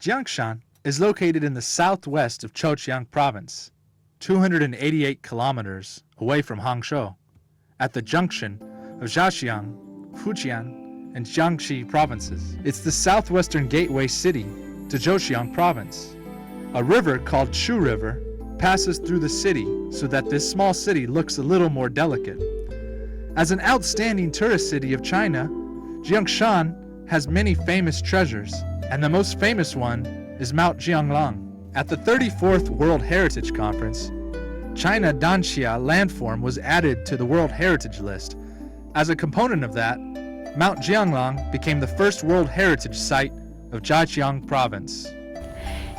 Jiangshan is located in the southwest of Zhejiang Province, 288 kilometers away from Hangzhou, at the junction of Zhejiang, Fujian, and Jiangxi provinces. It's the southwestern gateway city to Zhejiang Province. A river called Shu River passes through the city so that this small city looks a little more delicate. As an outstanding tourist city of China, Jiangshan has many famous treasures, and the most famous one is Mount Jianglang. At the 34th World Heritage Conference, China Danxia landform was added to the World Heritage List. As a component of that, Mount Jianglang became the first World Heritage Site of Zhejiang Province.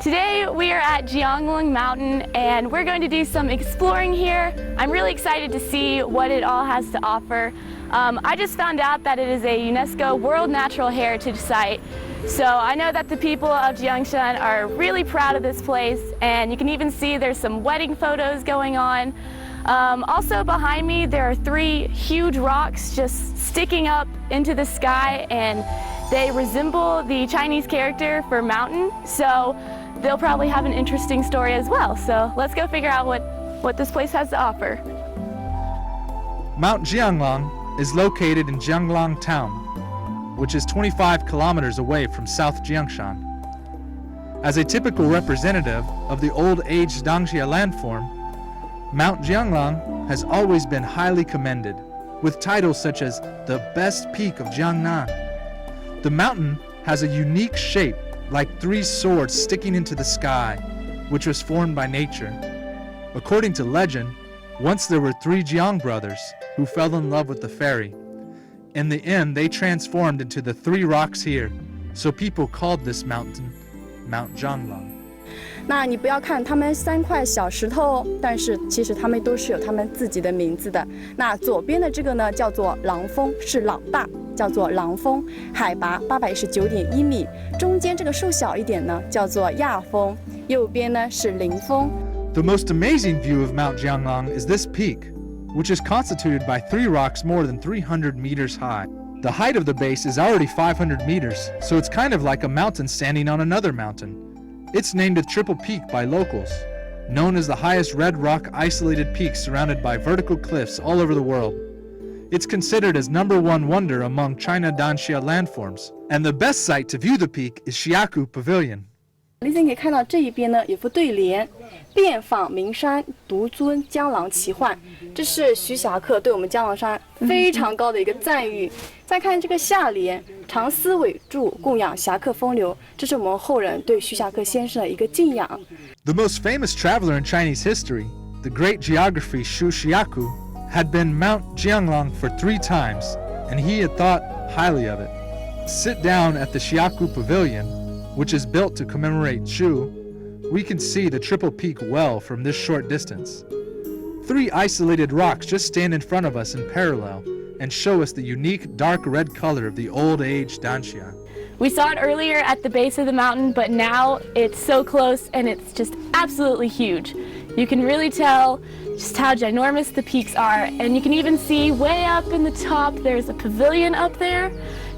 Today we are at Jianglang Mountain and we're going to do some exploring here. I'm really excited to see what it all has to offer. I just found out that it is a UNESCO World Natural Heritage Site. So I know that the people of Jiangshan are really proud of this place, and you can even see there's some wedding photos going on. Also behind me there are 3 huge rocks just sticking up into the sky, and they resemble the Chinese character for mountain, so they'll probably have an interesting story as well. So let's go figure out what this place has to offer. Mount Jianglang is located in Jianglang town, which is 25 kilometers away from South Jiangshan. As a typical representative of the old age Danxia landform, Mount Jianglang has always been highly commended, with titles such as the best peak of Jiangnan. The mountain has a unique shape, like 3 swords sticking into the sky, which was formed by nature. According to legend, once there were 3 Jiang brothers who fell in love with the fairy. In the end, they transformed into the 3 rocks here, so people called this mountain Mount Jianglang. 那你不要看它们3块小石头，但是其实它们都是有它们自己的名字的。那左边的这个呢，叫做狼峰，是老大，叫做狼峰，海拔819.1米。中间这个瘦小一点呢，叫做亚峰，右边呢是灵峰。The most amazing view of Mount Jianglang is this peak, which is constituted by 3 rocks more than 300 meters high. The height of the base is already 500 meters, so it's kind of like a mountain standing on another mountain. It's named a triple peak by locals, known as the highest red rock isolated peak surrounded by vertical cliffs all over the world. It's considered as #1 wonder among China Danxia landforms, and the best site to view the peak is Xiaku Pavilion. 李总可以看到这一边呢有幅对联，遍访名山，独尊江郎奇幻。这是徐霞客对我们江郎山非常高的一个赞誉。再看这个下联，长思伟著，供养侠客风流，这是我们后人对徐霞客先生的一个敬仰。The most famous traveler in Chinese history, the great geographer Xu Xiaku, had been Mount Jianglang for 3 times, and he had thought highly of it. Sit down at the Xiaku Pavilion, which is built to commemorate Xu. We can see the triple peak well from this short distance. 3 isolated rocks just stand in front of us in parallel and show us the unique dark red color of the old age Danxia. We saw it earlier at the base of the mountain, but now it's so close and it's just absolutely huge. You can really tell just how ginormous the peaks are, and you can even see way up in the top there's a pavilion up there.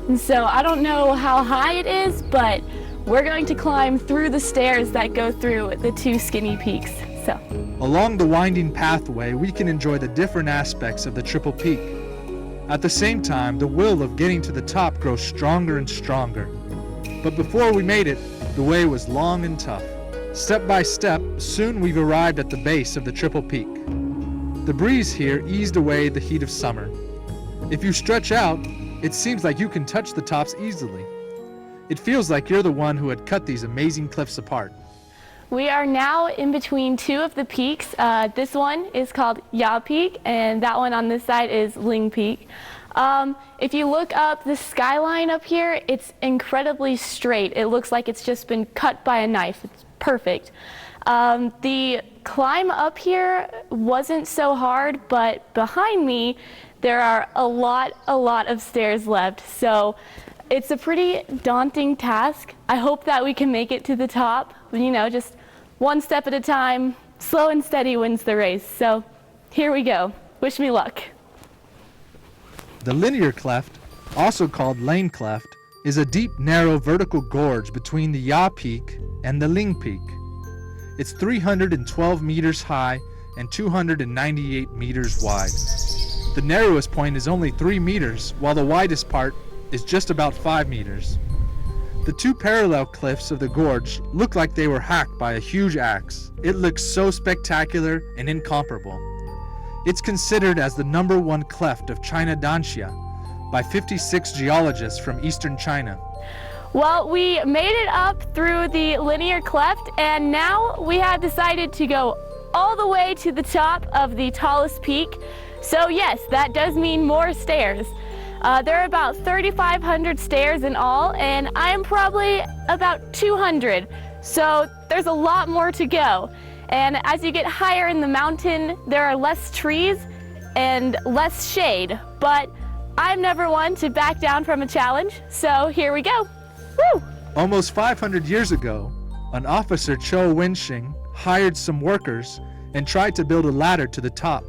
And so I don't know how high it is, but we're going to climb through the stairs that go through the 2 skinny peaks. So, along the winding pathway, we can enjoy the different aspects of the triple peak. At the same time, the will of getting to the top grows stronger and stronger. But before we made it, the way was long and tough. Step by step, soon we've arrived at the base of the triple peak. The breeze here eased away the heat of summer. If you stretch out, it seems like you can touch the tops easily. It feels like you're the one who had cut these amazing cliffs apart. we are now in between 2 of the peaks. This one is called Yaw Peak, and that one on this side is Ling Peak. If you look up the skyline up here, it's incredibly straight. It looks like it's just been cut by a knife. It's perfect. The climb up here wasn't so hard, but behind me there are a lot of stairs left. So it's a pretty daunting task. I hope that we can make it to the top. You know, just one step at a time, slow and steady wins the race. So here we go. Wish me luck. The linear cleft, also called lane cleft, is a deep, narrow vertical gorge between the Yaw Peak and the Ling Peak. It's 312 meters high and 298 meters wide. The narrowest point is only 3 meters, while the widest part is just about 5 meters. The two parallel cliffs of the gorge look like they were hacked by a huge axe. It looks so spectacular and incomparable. It's considered as the #1 cleft of China Danxia by 56 geologists from eastern China. Well, we made it up through the linear cleft, and now we have decided to go all the way to the top of the tallest peak. So yes, that does mean more stairs. There are about 3,500 stairs in all, and I am probably about 200. So there's a lot more to go. And as you get higher in the mountain, there are less trees and less shade. But I'm never one to back down from a challenge, so here we go. Woo! Almost 500 years ago, an officer, Cho Wenxing, hired some workers and tried to build a ladder to the top.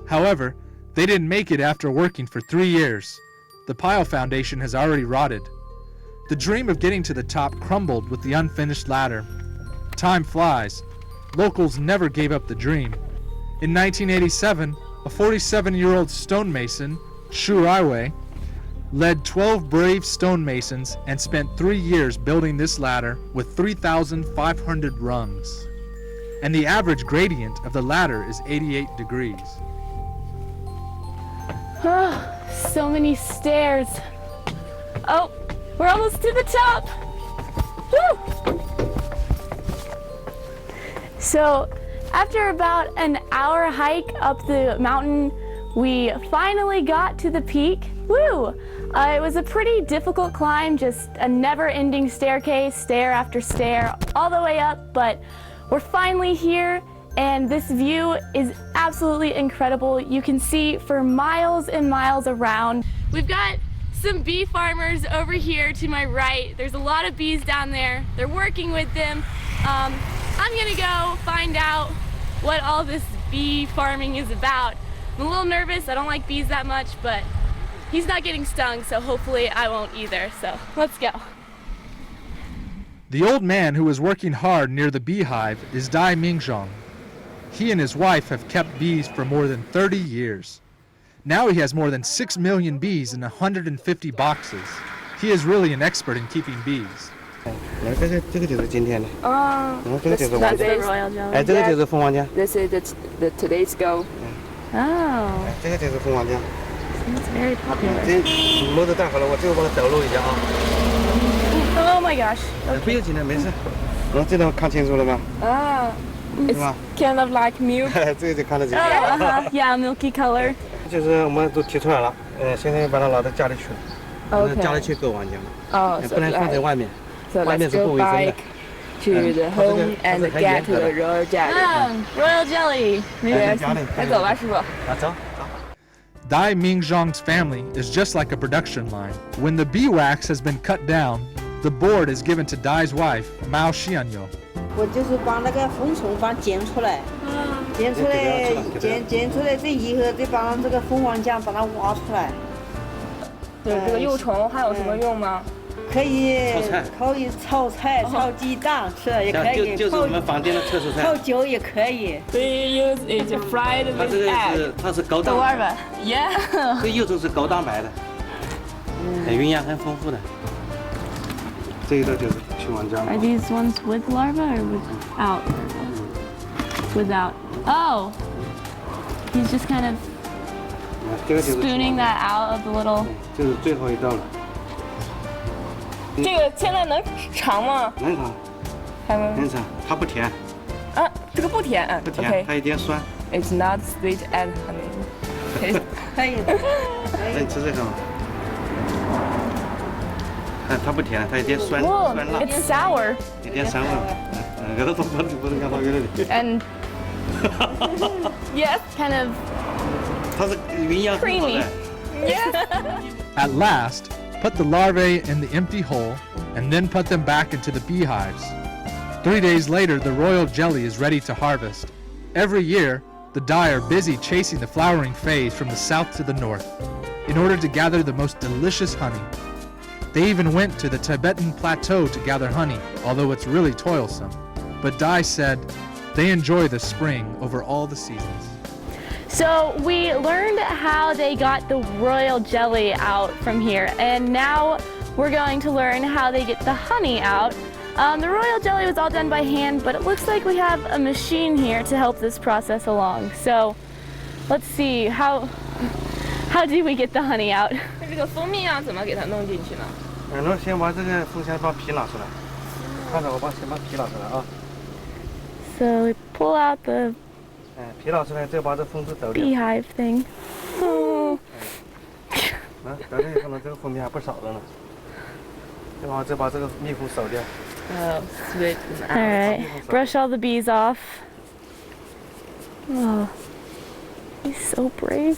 However, they didn't make it after working for 3 years. The pile foundation has already rotted. The dream of getting to the top crumbled with the unfinished ladder. Time flies. Locals never gave up the dream. In 1987, a 47-year-old stonemason, Shu Raiwei, led 12 brave stonemasons and spent 3 years building this ladder with 3,500 rungs. And the average gradient of the ladder is 88 degrees. So many stairs. Oh, we're almost to the top. Woo! So after about an hour hike up the mountain, we finally got to the peak. Woo! It was a pretty difficult climb, just a never-ending staircase, stair after stair, all the way up, but we're finally here, and this view is absolutely incredible. You can see for miles and miles around. We've got some bee farmers over here to my right. There's a lot of bees down there. They're working with them. I'm gonna go find out what all this bee farming is about. I'm a little nervous. I don't like bees that much, but he's not getting stung, so hopefully I won't either. So let's go. The old man who is working hard near the beehive is Dai Mingzhong. He and his wife have kept bees for more than 30 years. Now he has more than 6 million bees in 150 boxes. He is really an expert in keeping bees. 这个就是今天的。这个就是 That's the royal jelly. 这个就是蜂王浆。 This is the today's go. Oh, 这个就是蜂王浆。 it's very popular. 这摸着带好了，我最后帮它抖录一下啊。 Oh my gosh. 不用紧的，没事。这张看清楚了吗？ Ah, 是吧？ kind of like milk. 这个就看得清楚。 Yeah, milky color. 就是我们都提出来了，现在把它拿到家里去了。 Okay. 家里去购王浆， Oh, so 不能放在 like, 外面， so 外 let's 面是不 go 卫生的 back。to the home and get to the royal jelly. Royal jelly. Yes. 家里。那走吧，师傅。走。 Dai Mingzhong's family is just like a production line. When the bee wax has been cut down, the board is given to Dai's wife, Mao Xianyo. 我就是把那个蜂虫剪出来，剪出来这以后再把这个蜂王浆把它挖出来。对，这个幼虫还有什么用吗？可以炒菜、炒鸡蛋吃，也可以就是我们房间的特殊菜。泡酒也可以。 They use it fried 它 with 这个 egg. 是它是高蛋 The 白， larva. Yeah. 这幼虫是高蛋白的，营养很丰富的。这个就是青王浆。 Are these ones with larva or without? Without. Oh. He's just kind of 这个就是 spooning that out of the little. 这是最后一道了，这个现在能尝吗？能尝，还能能尝，它不甜，啊，这个不甜，不甜， OK。它有点酸。 It's not sweet and honey. 可以的。那你吃这个吗？它不甜，它有点酸 Whoa, 酸辣， it's sour. 有点酸味。给它不能让它给它。 And yes, kind of 它是营养很好 creamy. 的。 At last, put the larvae in the empty hole and then put them back into the beehives. 3 days later, the royal jelly is ready to harvest. Every year, the Dai are busy chasing the flowering phase from the south to the north in order to gather the most delicious honey. They even went to the Tibetan plateau to gather honey, although it's really toilsome. But Dai said they enjoy the spring over all the seasons. So we learned how they got the royal jelly out from here, and now we're going to learn how they get the honey out. The royal jelly was all done by hand, but it looks like we have a machine here to help this process along. So let's see, how do we get the honey out? 那这个蜂蜜要怎么给它弄进去呢？那先把这个蜂箱把皮拿出来，看着我先把皮拿出来啊。So we pull out the 皮拿出来，再把这蜂子抖掉。 beehive thing. Oh. 抖掉以后呢，这个蜂蜜还不少的呢。再把这个蜜蜂扫掉。sweet. All right, brush all the bees off. Oh, he's so brave.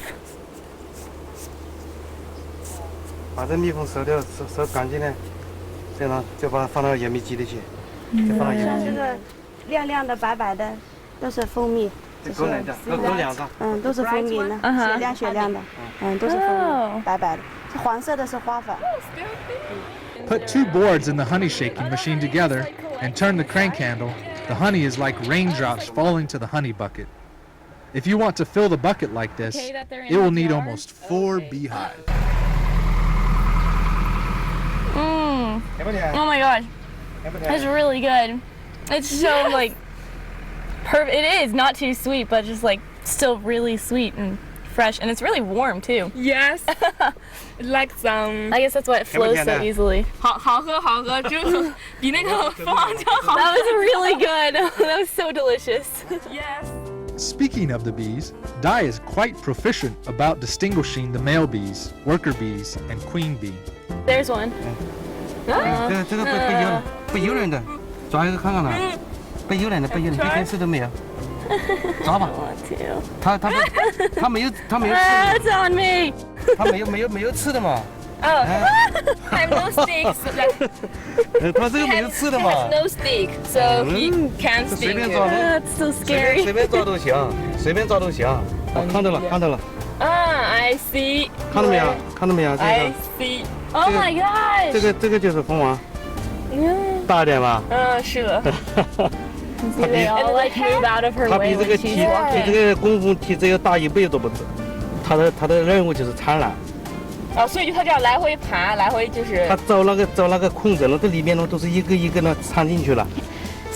把这蜜蜂扫掉，扫干净了，这样就把它放到盐蜜机里去，再放到盐蜜机里。这个亮亮的、白白的，都是蜂蜜。够两张，够两张。都是蜂蜜呢，雪亮的，都是蜂蜜，白白的。这黄色的是花粉。Put 2 boards in the honey shaking machine together and turn the crank handle. The honey is like raindrops falling to the honey bucket. If you want to fill the bucket like this, it will need almost 4 beehives. Oh my god, that's really good. It's so like perfect. It is not too sweet, but just like still really sweet and fresh, and it's really warm too. Yes. Like some. I guess that's why it flows so easily. 好喝，就比那个蜂王浆好。That was really good. That was so delicious. Yes. Speaking of the bees, Dai is quite proficient about distinguishing the male bees, worker bees, and queen bee. There's one. 这个不诱人的，抓一个看看呢。不诱人的，一点刺都没有。抓吧。它没有刺。 It's on me. 它没有刺的嘛。Oh, I have no sticks. 它这个没有刺的嘛。 No stick, so he can't 随 stick 便 it. 抓 That's so scary. 随便抓都行，随便抓都行。看到了。I see. 看到没有？ I see. Oh my gosh. 这个就是蜂王，大一点吧。是的。 They all like move out of her 它 way 比这个 when she's 比 walking. 这个工蜂体只要大1倍都不止。它的任务就是产卵。所以它这样来回爬，来回就是。它找那个空子了，这里面呢都是一个一个呢掺进去了。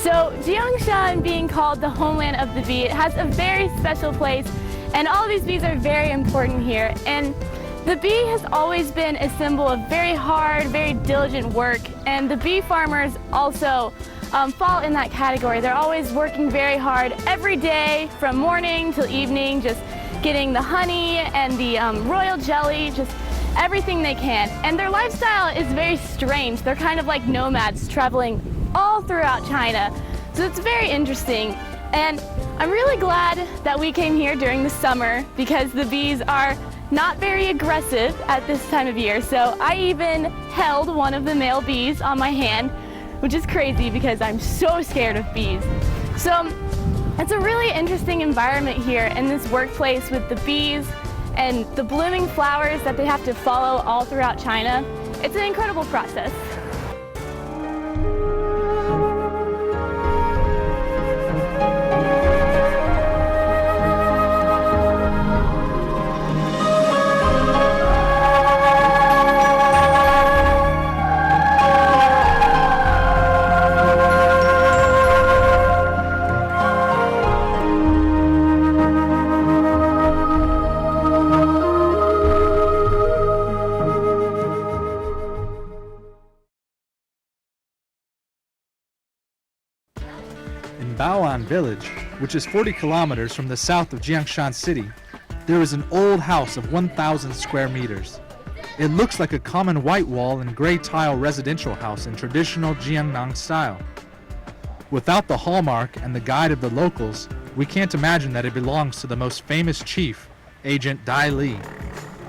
So Jiangshan being called the homeland of the bee, it has a very special place, and all these bees are very important here. And the bee has always been a symbol of very hard, very diligent work, and the bee farmers also fall in that category. They're always working very hard every day from morning till evening, just getting the honey and the royal jelly, just everything they can. And their lifestyle is very strange. They're kind of like nomads traveling all throughout China. So it's very interesting. And I'm really glad that we came here during the summer because the bees are not very aggressive at this time of year. So I even held one of the male bees on my hand, which is crazy because I'm so scared of bees. So it's a really interesting environment here in this workplace with the bees and the blooming flowers that they have to follow all throughout China. It's an incredible process. In Baoan village, which is 40 kilometers from the south of Jiangshan city, there is an old house of 1,000 square meters. It looks like a common white wall and gray tile residential house in traditional Jiangnan style. Without the hallmark and the guide of the locals, we can't imagine that it belongs to the most famous chief, Agent Dai Li,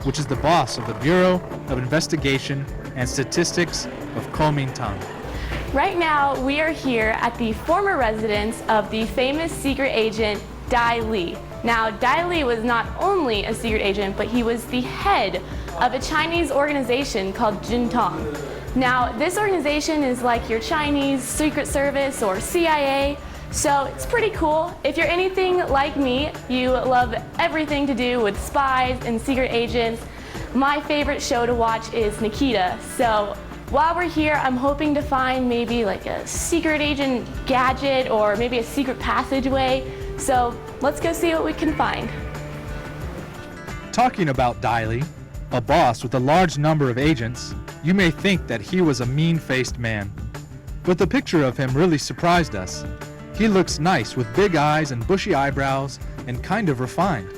which is the boss of the Bureau of Investigation and Statistics of Kuomintang. Right now, we are here at the former residence of the famous secret agent Dai Li. Now, Dai Li was not only a secret agent, but he was the head of a Chinese organization called Jintong. Now, this organization is like your Chinese Secret Service or CIA, so it's pretty cool. If you're anything like me, you love everything to do with spies and secret agents. My favorite show to watch is Nikita, so while we're here, I'm hoping to find maybe like a secret agent gadget or maybe a secret passageway. So let's go see what we can find. Talking about戴笠, a boss with a large number of agents, you may think that he was a mean-faced man. But the picture of him really surprised us. He looks nice with big eyes and bushy eyebrows and kind of refined.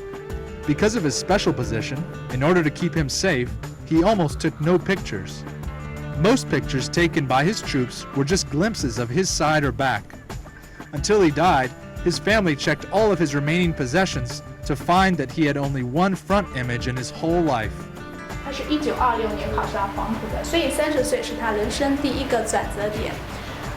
Because of his special position, in order to keep him safe, he almost took no pictures. Most pictures taken by his troops were just glimpses of his side or back. Until he died, his family checked all of his remaining possessions to find that he had only one front image in his whole life. 他是1926年考上黄埔的，所以30岁是他人生第一个转折点。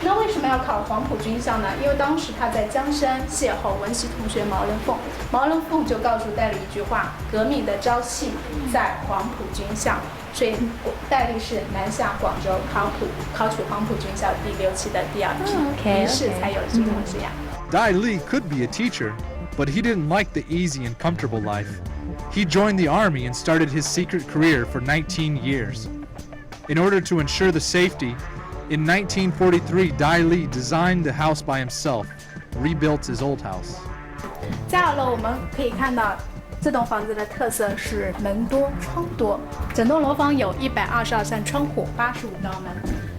那为什么要考黄埔军校呢？因为当时他在江山邂逅文习同学毛人凤，毛人凤就告诉戴笠一句话：革命的朝气在黄埔军校。所以戴笠是南下广州考取黄埔军校第6期的第2批，于是才有了这种这样。Dai Li could be a teacher, but he didn't like the easy and comfortable life. He joined the army and started his secret career for 19 years. In order to ensure the safety, in 1943, Dai Li designed the house by himself, rebuilt his old house. 在2楼我们可以看到，这栋房子的特色是门多窗多，整栋楼房有122扇窗户，85道门。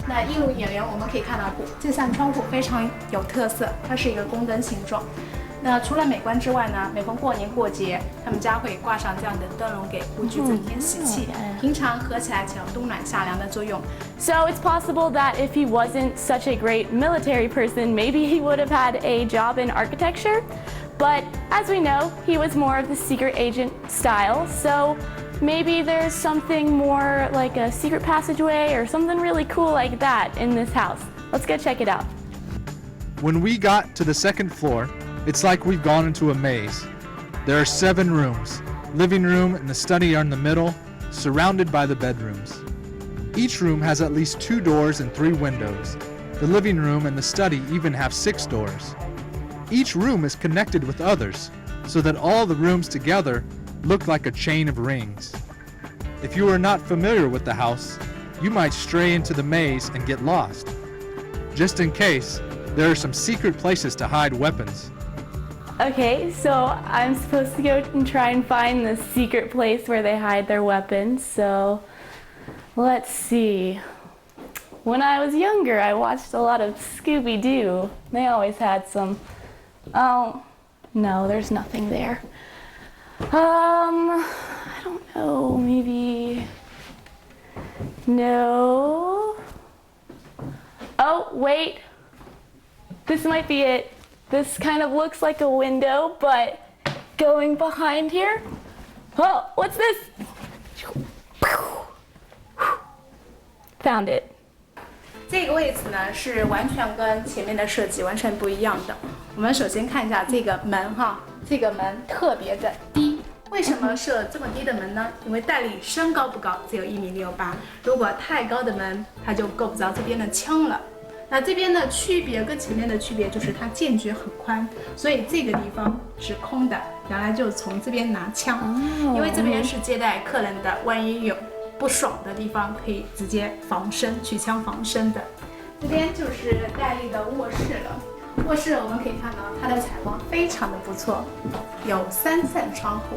那映入眼帘，我们可以看到这扇窗户非常有特色，它是一个宫灯形状。那除了美观之外呢，每逢过年过节，他们家会挂上这样的灯笼，给屋居增添喜气。平常合起来起到冬暖夏凉的作用。So it's possible that if he wasn't such a great military person, maybe he would have had a job in architecture. But as we know, he was more of the secret agent style, so maybe there's something more like a secret passageway or something really cool like that in this house. Let's go check it out. When we got to the second floor, it's like we've gone into a maze. There are 7 rooms. Living room and the study are in the middle, surrounded by the bedrooms. Each room has at least 2 doors and 3 windows. The living room and the study even have 6 doors. Each room is connected with others, so that all the rooms together look like a chain of rings. If you are not familiar with the house, you might stray into the maze and get lost. Just in case, there are some secret places to hide weapons. Okay, so I'm supposed to go and try and find the secret place where they hide their weapons, so let's see. When I was younger, I watched a lot of Scooby-Doo. They always had some... Oh, no, there's nothing there. I don't know, maybe... No... Oh, wait. This might be it. This kind of looks like a window, but going behind here... Oh, what's this? Found it. 这个位置呢是完全跟前面的设计完全不一样的。我们首先看一下这个门哈，这个门特别的低。为什么设这么低的门呢？因为戴笠身高不高，只有1.68米。如果太高的门，它就够不着这边的枪了。那这边的区别跟前面的区别就是它间距很宽，所以这个地方是空的，原来就从这边拿枪，因为这边是接待客人的，万一有不爽的地方可以直接防身，取枪防身的。这边就是戴笠的卧室了。卧室我们可以看到它的采光非常的不错，有3扇窗户。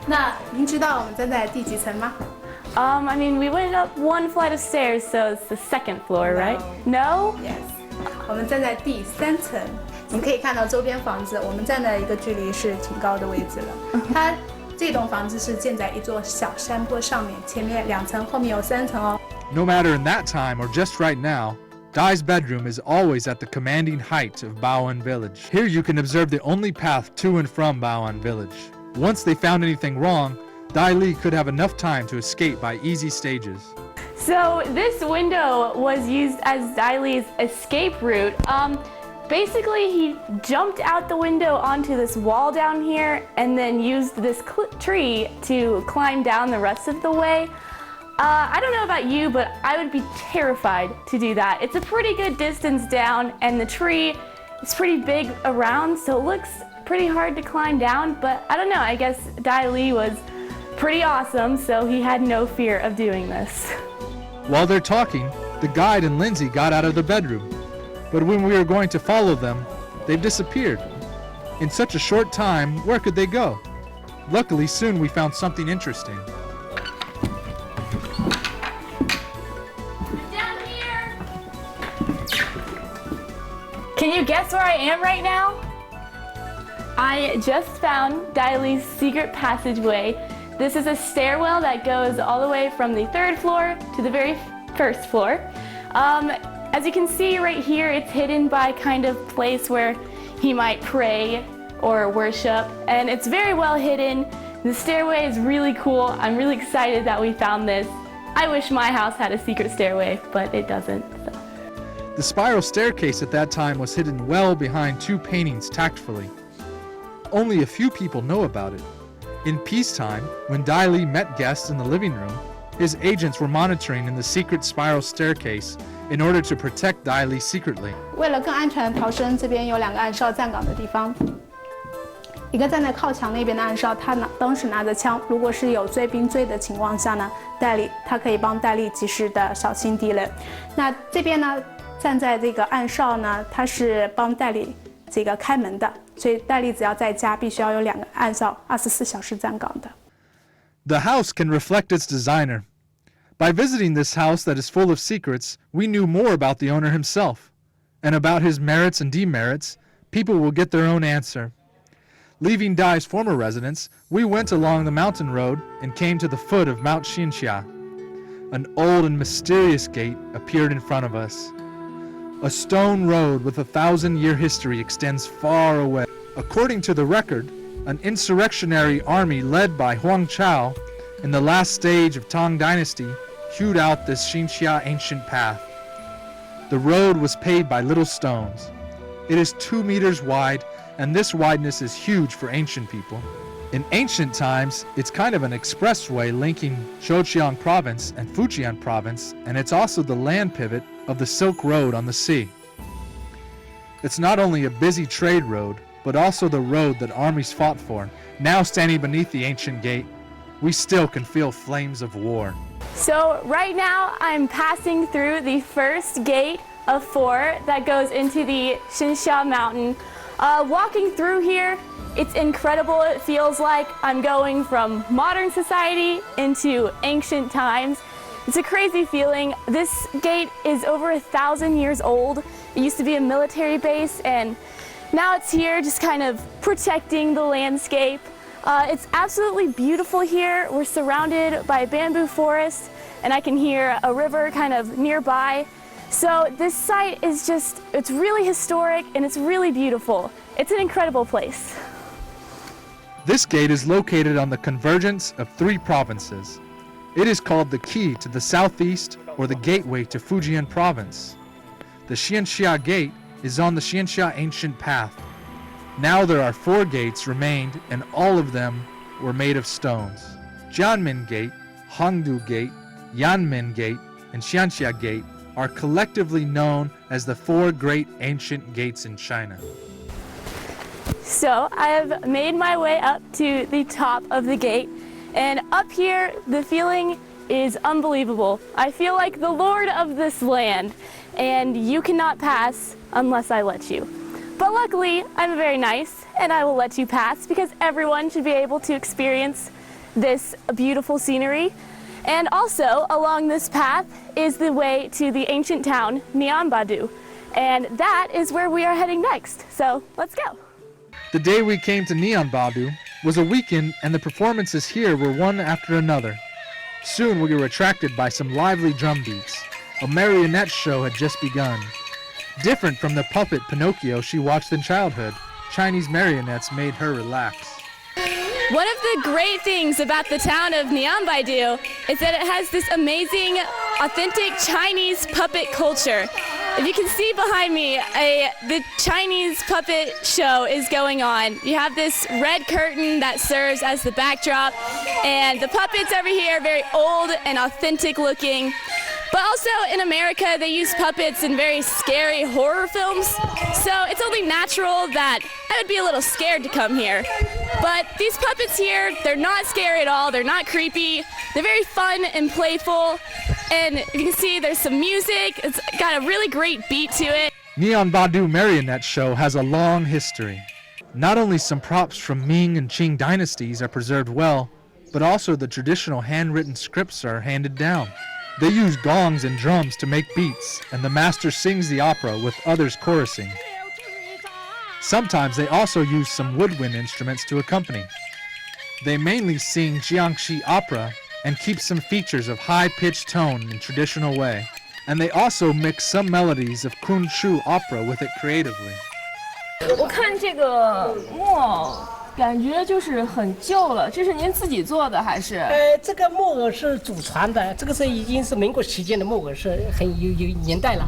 那您知道我们站在第几层吗？ I mean, we went up 1 flight of stairs, so it's the 2nd floor, right? No? Yes. 我们站在第3层。你可以看到周边房子，我们站的一个距离是挺高的位置了。它这栋房子是建在一座小山坡上面，前面2层，后面有3层哦。No matter in that time or just right now, Dai's bedroom is always at the commanding height of Baoan Village. Here you can observe the only path to and from Baoan Village. Once they found anything wrong, Dai Li could have enough time to escape by easy stages. So this window was used as Dai Li's escape route. Basically, he jumped out the window onto this wall down here and then used this tree to climb down the rest of the way. I don't know about you, but I would be terrified to do that. It's a pretty good distance down, and the tree is pretty big around, so it looks pretty hard to climb down, but I don't know, I guess Dai Li was pretty awesome, so he had no fear of doing this. While they're talking, the guide and Lindsay got out of the bedroom, but when we were going to follow them, they've disappeared. In such a short time, where could they go? Luckily, soon we found something interesting. Down here! Can you guess where I am right now? I just found Dai Li's secret passageway. This is a stairwell that goes all the way from the 3rd floor to the very 1st floor. As you can see right here, it's hidden by kind of place where he might pray or worship, and it's very well hidden. The stairway is really cool. I'm really excited that we found this. I wish my house had a secret stairway, but it doesn't. So. The spiral staircase at that time was hidden well behind 2 paintings tactfully. Only a few people know about it. In peacetime, when Dai Li met guests in the living room, his agents were monitoring in the secret spiral staircase in order to protect Dai Li secretly. 为了更安全的逃生，这边有2个暗哨站岗的地方。一个站在靠墙那边的暗哨，他当时拿着枪，如果是有追兵追的情况下呢，他可以帮戴笠及时的扫清敌人。那这边呢，站在这个暗哨呢，他是帮戴笠这个开门的，所以戴笠只要在家，必须要有2个暗哨24小时站岗的。The house can reflect its designer. By visiting this house that is full of secrets, we knew more about the owner himself. And about his merits and demerits, people will get their own answer. Leaving Dai's former residence, we went along the mountain road and came to the foot of Mount Xinxia. An old and mysterious gate appeared in front of us. A stone road with a 1,000-year history extends far away. According to the record, an insurrectionary army led by Huang Chao in the last stage of Tang Dynasty hewed out this Xinxia ancient path. The road was paved by little stones. It is 2 meters wide, and this wideness is huge for ancient people. In ancient times, it's kind of an expressway linking Zhejiang province and Fujian province, and it's also the land pivot of the Silk Road on the sea. It's not only a busy trade road, but also the road that armies fought for. Now standing beneath the ancient gate, we still can feel flames of war. So right now I'm passing through the first gate of 4 that goes into the Xinxia mountain. Walking through here, it's incredible. It feels like I'm going from modern society into ancient times. It's a crazy feeling. This gate is over 1,000 years old. It used to be a military base, and now it's here just kind of protecting the landscape. It's absolutely beautiful here. We're surrounded by a bamboo forest, and I can hear a river kind of nearby. So this site is just, it's really historic and it's really beautiful. It's an incredible place. This gate is located on the convergence of 3 provinces. It is called the key to the southeast or the gateway to Fujian province. The Xinxia Gate is on the Xinxia ancient path. Now there are 4 gates remained, and all of them were made of stones. Jianmen Gate, Hongdu Gate, Yanmen Gate, and Xianxia Gate are collectively known as the 4 great ancient gates in China. So I have made my way up to the top of the gate, and up here the feeling is unbelievable. I feel like the lord of this land, and you cannot pass unless I let you. But luckily, I'm very nice, and I will let you pass because everyone should be able to experience this beautiful scenery. And also, along this path is the way to the ancient town, Nianbadu. And that is where we are heading next. So, let's go. The day we came to Nianbadu was a weekend, and the performances here were one after another. Soon we were attracted by some lively drum beats. A marionette show had just begun. Different from the puppet Pinocchio she watched in childhood, Chinese marionettes made her relax. One of the great things about the town of Nianbaidu is that it has this amazing, authentic Chinese puppet culture. If you can see behind me, the Chinese puppet show is going on. You have this red curtain that serves as the backdrop, and the puppets over here are very old and authentic looking. But also in America, they use puppets in very scary horror films, so it's only natural that I would be a little scared to come here. But these puppets here, they're not scary at all, they're not creepy, they're very fun and playful. And you can see there's some music, it's got a really great beat to it. Neon Badu Marionette Show has a long history. Not only some props from Ming and Qing dynasties are preserved well, but also the traditional handwritten scripts are handed down. They use gongs and drums to make beats, and the master sings the opera with others chorusing. Sometimes they also use some woodwind instruments to accompany. They mainly sing Jiangxi opera and keep some features of high-pitched tone in traditional way. And they also mix some melodies of Kunshu opera with it creatively. 我看这个木偶，感觉就是很旧了。这是您自己做的还是？这个木偶是祖传的，这个是已经是民国期间的木偶，是很有年代了。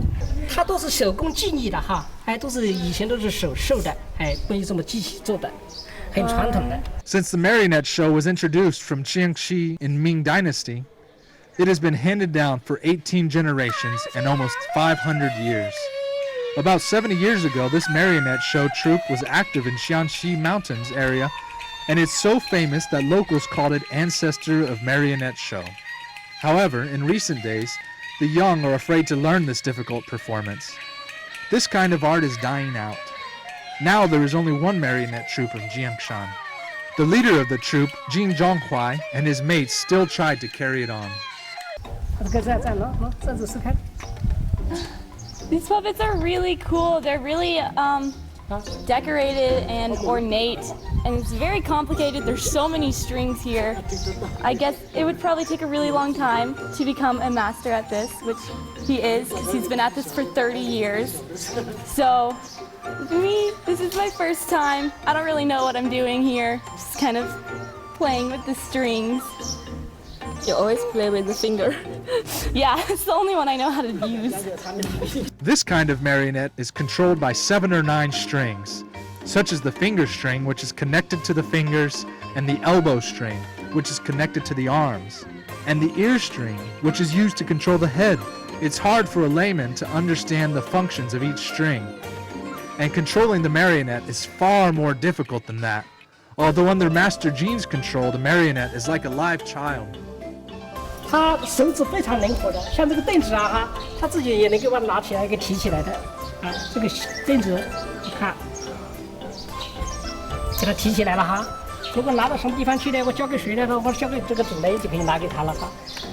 它都是手工技艺的哈，都是以前都是手绣的，不是这么机器做的。 Since the marionette show was introduced from Jiangxi in Ming Dynasty, it has been handed down for 18 generations and almost 500 years. About 70 years ago, this marionette show troupe was active in Jiangxi Mountains area, and it's so famous that locals called it ancestor of marionette show. However, in recent days, the young are afraid to learn this difficult performance. This kind of art is dying out. Now there is only one marionette troupe of Jiangshan. The leader of the troupe, Jin Zhonghuai, and his mates still tried to carry it on. These puppets are really cool. They're really decorated and ornate, and it's very complicated. There's so many strings here. I guess it would probably take a really long time to become a master at this, which he is, because he's been at this for 30 years. So, for me, this is my first time. I don't really know what I'm doing here. Just kind of playing with the strings. You always play with the finger. Yeah, it's the only one I know how to use. This kind of marionette is controlled by 7 or 9 strings, such as the finger string, which is connected to the fingers, and the elbow string, which is connected to the arms, and the ear string, which is used to control the head. It's hard for a layman to understand the functions of each string. And controlling the marionette is far more difficult than that. Although under Master Jin's control, the marionette is like a live child. 他手指非常灵活的，像这个凳子啊哈，他自己也能够把它拿起来给提起来的，这个凳子，你看，给它提起来了哈。如果拿到什么地方去呢，我交给谁呢？我交给这个主人就可以拿给他了哈。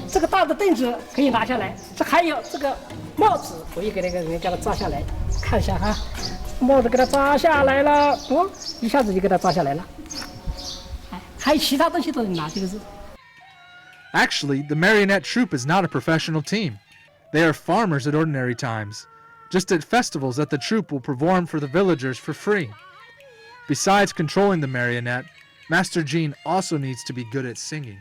这个大的凳子可以拿下来，这还有这个帽子，我也给那个人给他扎下来，看一下哈，帽子给他扎下来了，一下子就给他扎下来了。还有其他东西都能拿，这个是。 Actually, the marionette troupe is not a professional team. They are farmers at ordinary times, just at festivals that the troupe will perform for the villagers for free. Besides controlling the marionette, Master Jin also needs to be good at singing.